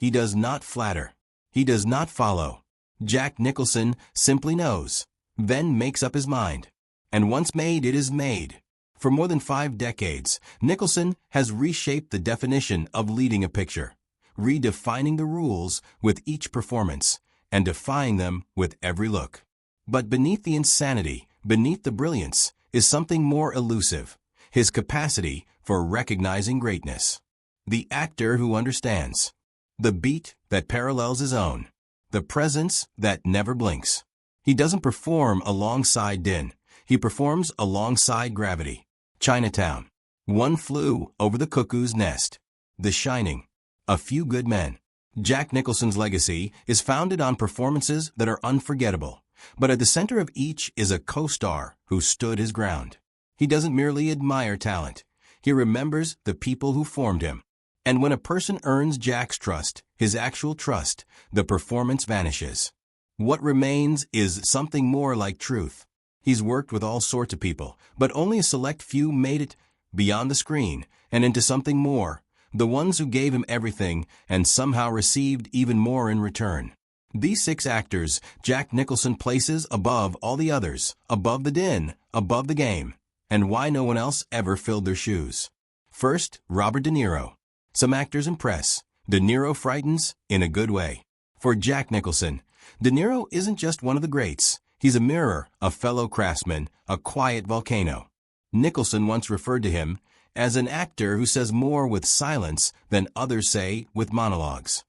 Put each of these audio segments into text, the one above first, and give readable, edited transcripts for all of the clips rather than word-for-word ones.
He does not flatter. He does not follow. Jack Nicholson simply knows, then makes up his mind. And once made, it is made. For more than 5 decades, Nicholson has reshaped the definition of leading a picture, redefining the rules with each performance, and defying them with every look. But beneath the insanity, beneath the brilliance, is something more elusive, his capacity for recognizing greatness. The actor who understands. The beat that parallels his own. The presence that never blinks. He doesn't perform alongside din. He performs alongside gravity. Chinatown. One Flew Over the Cuckoo's Nest. The Shining. A Few Good Men. Jack Nicholson's legacy is founded on performances that are unforgettable, but at the center of each is a co-star who stood his ground. He doesn't merely admire talent. He remembers the people who formed him. And when a person earns Jack's trust, his actual trust, the performance vanishes. What remains is something more like truth. He's worked with all sorts of people, but only a select few made it beyond the screen and into something more, the ones who gave him everything and somehow received even more in return. These 6 actors Jack Nicholson places above all the others, above the din, above the game, and why no one else ever filled their shoes. First, Robert De Niro. Some actors impress. De Niro frightens in a good way. For Jack Nicholson, De Niro isn't just one of the greats. He's a mirror, a fellow craftsman, a quiet volcano. Nicholson once referred to him as an actor who says more with silence than others say with monologues.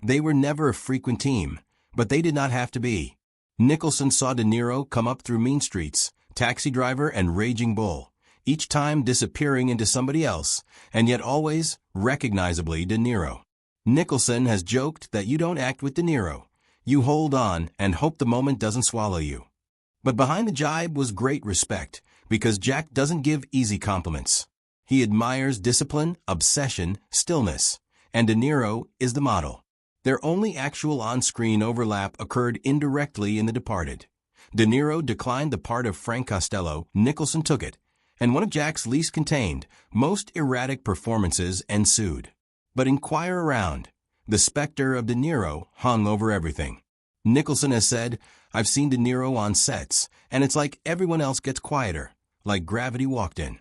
They were never a frequent team, but they did not have to be. Nicholson saw De Niro come up through Mean Streets, Taxi Driver, and Raging Bull, each time disappearing into somebody else, and yet always recognizably De Niro. Nicholson has joked that you don't act with De Niro. You hold on and hope the moment doesn't swallow you. But behind the jibe was great respect, because Jack doesn't give easy compliments. He admires discipline, obsession, stillness, and De Niro is the model. Their only actual on-screen overlap occurred indirectly in The Departed. De Niro declined the part of Frank Costello, Nicholson took it, and one of Jack's least contained, most erratic performances ensued. But inquire around. The specter of De Niro hung over everything. Nicholson has said, "I've seen De Niro on sets, and it's like everyone else gets quieter, like gravity walked in."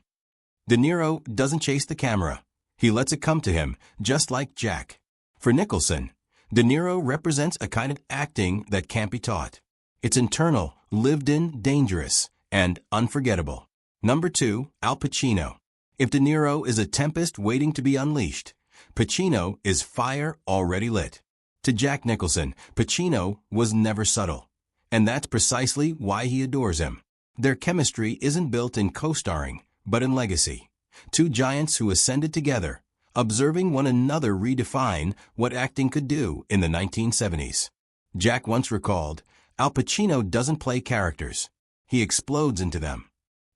De Niro doesn't chase the camera. He lets it come to him, just like Jack. For Nicholson, De Niro represents a kind of acting that can't be taught. It's internal, lived in, dangerous, and unforgettable. Number 2, Al Pacino. If De Niro is a tempest waiting to be unleashed, Pacino is fire already lit. To Jack Nicholson, Pacino was never subtle. And that's precisely why he adores him. Their chemistry isn't built in co-starring, but in legacy. 2 giants who ascended together, observing one another redefine what acting could do in the 1970s. Jack once recalled, Al Pacino doesn't play characters. He explodes into them.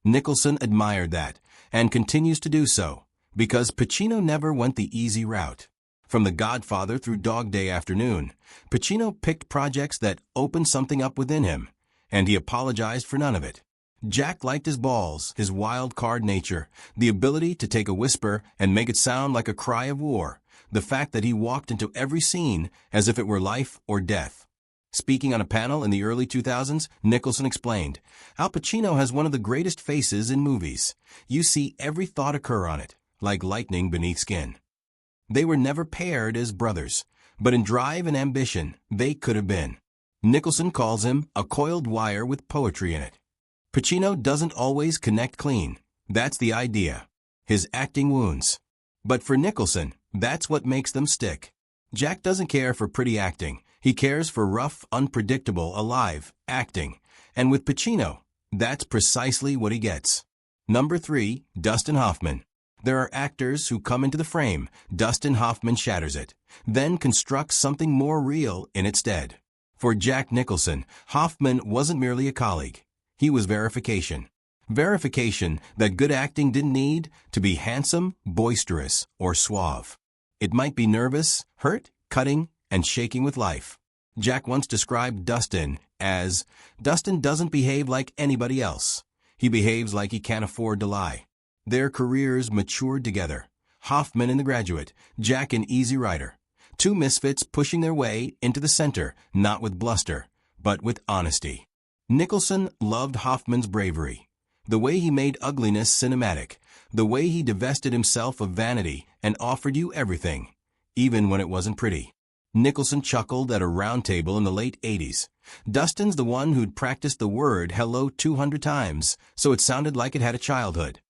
Nicholson admired that, and continues to do so, because Pacino never went the easy route. From The Godfather through Dog Day Afternoon, Pacino picked projects that opened something up within him, and he apologized for none of it. Jack liked his balls, his wild card nature, the ability to take a whisper and make it sound like a cry of war, the fact that he walked into every scene as if it were life or death. Speaking on a panel in the early 2000s, Nicholson explained, Al Pacino has one of the greatest faces in movies. You see every thought occur on it, like lightning beneath skin. They were never paired as brothers, but in drive and ambition, they could have been. Nicholson calls him a coiled wire with poetry in it. Pacino doesn't always connect clean. That's the idea. His acting wounds. But for Nicholson, that's what makes them stick. Jack doesn't care for pretty acting. He cares for rough, unpredictable, alive acting. And with Pacino, that's precisely what he gets. Number 3, Dustin Hoffman. There are actors who come into the frame. Dustin Hoffman shatters it, then constructs something more real in its stead. For Jack Nicholson, Hoffman wasn't merely a colleague. He was verification. Verification that good acting didn't need to be handsome, boisterous, or suave. It might be nervous, hurt, cutting, and shaking with life. Jack once described Dustin as, Dustin doesn't behave like anybody else. He behaves like he can't afford to lie. Their careers matured together. Hoffman in The Graduate, Jack in Easy Rider. Two misfits pushing their way into the center, not with bluster, but with honesty. Nicholson loved Hoffman's bravery. The way he made ugliness cinematic, the way he divested himself of vanity and offered you everything, even when it wasn't pretty. Nicholson chuckled at a round table in the late 80s. Dustin's the one who'd practiced the word hello 200 times, so it sounded like it had a childhood.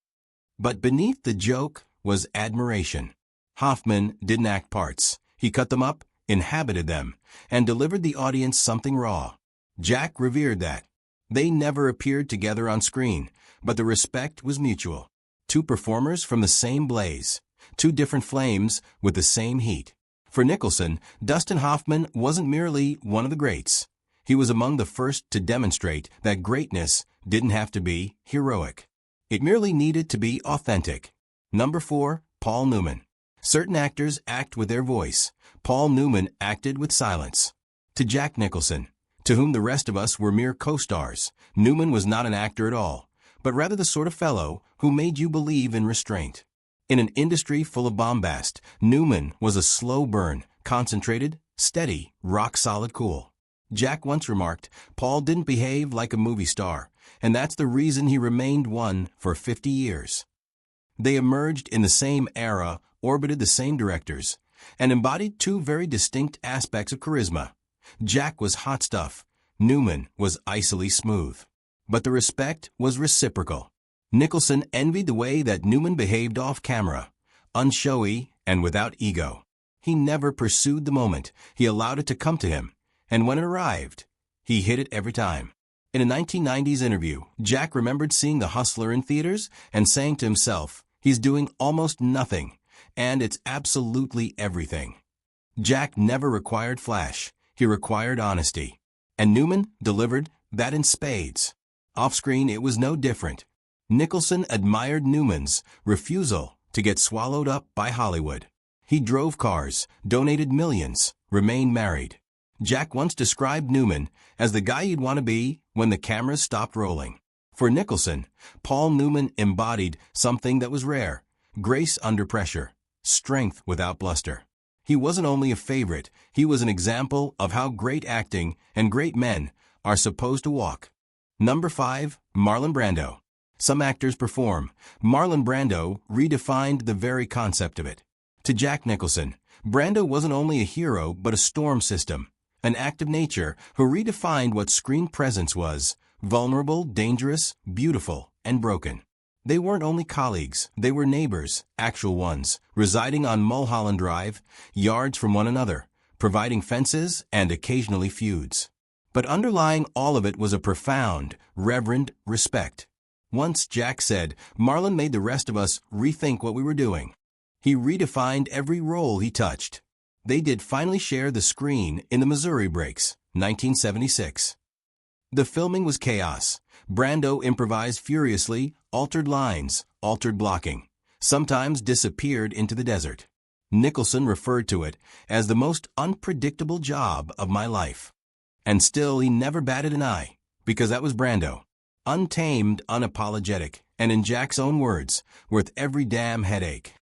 But beneath the joke was admiration. Hoffman didn't act parts. He cut them up, inhabited them, and delivered the audience something raw. Jack revered that. They never appeared together on screen, but the respect was mutual. Two performers from the same blaze. Two different flames with the same heat. For Nicholson, Dustin Hoffman wasn't merely one of the greats. He was among the first to demonstrate that greatness didn't have to be heroic. It merely needed to be authentic. Number 4, Paul Newman. Certain actors act with their voice. Paul Newman acted with silence. To Jack Nicholson, to whom the rest of us were mere co-stars, Newman was not an actor at all, but rather the sort of fellow who made you believe in restraint. In an industry full of bombast, Newman was a slow burn, concentrated, steady, rock-solid cool. Jack once remarked, Paul didn't behave like a movie star, and that's the reason he remained one for 50 years. They emerged in the same era, orbited the same directors, and embodied two very distinct aspects of charisma. Jack was hot stuff. Newman was icily smooth. But the respect was reciprocal. Nicholson envied the way that Newman behaved off-camera, unshowy and without ego. He never pursued the moment. He allowed it to come to him. And when it arrived, he hit it every time. In a 1990s interview, Jack remembered seeing The Hustler in theaters and saying to himself, he's doing almost nothing, and it's absolutely everything. Jack never required flash. He required honesty. And Newman delivered that in spades. Off-screen, it was no different. Nicholson admired Newman's refusal to get swallowed up by Hollywood. He drove cars, donated millions, remained married. Jack once described Newman as the guy you'd want to be when the cameras stopped rolling. For Nicholson, Paul Newman embodied something that was rare: grace under pressure, strength without bluster. He wasn't only a favorite, he was an example of how great acting and great men are supposed to walk. Number 5, Marlon Brando. Some actors perform. Marlon Brando redefined the very concept of it. To Jack Nicholson, Brando wasn't only a hero but a storm system, an act of nature who redefined what screen presence was: vulnerable, dangerous, beautiful, and broken. They weren't only colleagues, they were neighbors, actual ones, residing on Mulholland Drive, yards from one another, providing fences and occasionally feuds. But underlying all of it was a profound, reverent respect. Once Jack said, Marlon made the rest of us rethink what we were doing. He redefined every role he touched. They did finally share the screen in the Missouri Breaks, 1976. The filming was chaos. Brando improvised furiously, altered lines, altered blocking, sometimes disappeared into the desert. Nicholson referred to it as the most unpredictable job of my life. And still he never batted an eye, because that was Brando. Untamed, unapologetic, and in Jack's own words, worth every damn headache.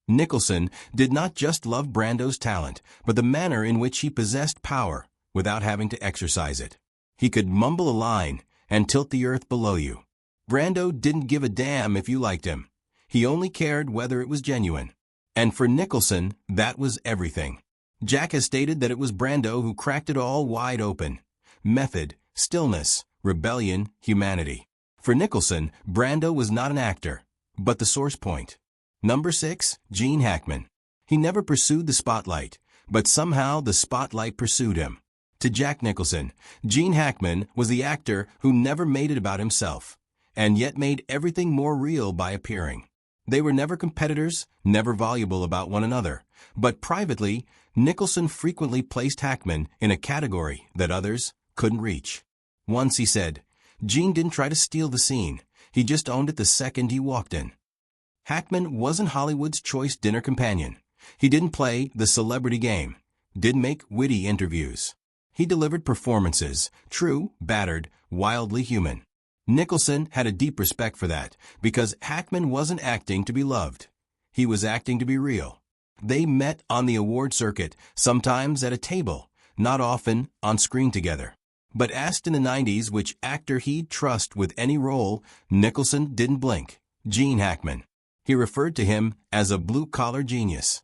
Nicholson did not just love Brando's talent, but the manner in which he possessed power without having to exercise it. He could mumble a line and tilt the earth below you. Brando didn't give a damn if you liked him. He only cared whether it was genuine. And for Nicholson, that was everything. Jack has stated that it was Brando who cracked it all wide open. Method, stillness, rebellion, humanity. For Nicholson, Brando was not an actor, but the source point. Number 6, Gene Hackman. He never pursued the spotlight, but somehow the spotlight pursued him. To Jack Nicholson, Gene Hackman was the actor who never made it about himself, and yet made everything more real by appearing. They were never competitors, never voluble about one another, but privately, Nicholson frequently placed Hackman in a category that others couldn't reach. Once he said, Gene didn't try to steal the scene, he just owned it the second he walked in. Hackman wasn't Hollywood's choice dinner companion. He didn't play the celebrity game, didn't make witty interviews. He delivered performances, true, battered, wildly human. Nicholson had a deep respect for that, because Hackman wasn't acting to be loved. He was acting to be real. They met on the award circuit, sometimes at a table, not often on screen together. But asked in the 90s which actor he'd trust with any role, Nicholson didn't blink. Gene Hackman. He referred to him as a blue-collar genius.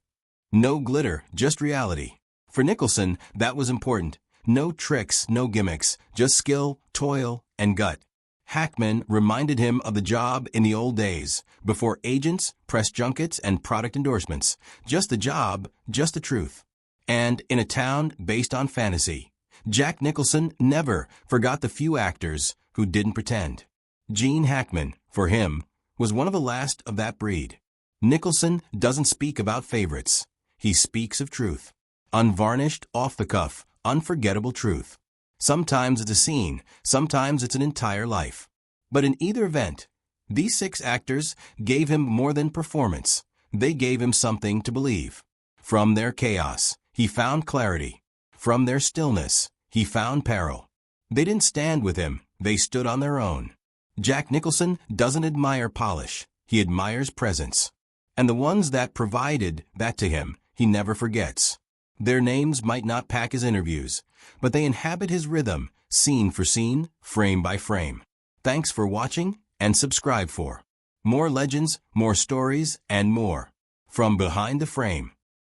No glitter, just reality. For Nicholson, that was important. No tricks, no gimmicks, just skill, toil, and gut. Hackman reminded him of the job in the old days, before agents, press junkets, and product endorsements. Just the job, just the truth. And in a town based on fantasy, Jack Nicholson never forgot the few actors who didn't pretend. Gene Hackman, for him, was one of the last of that breed. Nicholson doesn't speak about favorites. He speaks of truth. Unvarnished, off-the-cuff, unforgettable truth. Sometimes it's a scene, sometimes it's an entire life. But in either event, these 6 actors gave him more than performance. They gave him something to believe. From their chaos, he found clarity. From their stillness, he found peril. They didn't stand with him, they stood on their own. Jack Nicholson doesn't admire polish, he admires presence. And the ones that provided that to him, he never forgets. Their names might not pack his interviews, but they inhabit his rhythm, scene for scene, frame by frame. Thanks for watching, and subscribe for more legends, more stories, and more from behind the frame.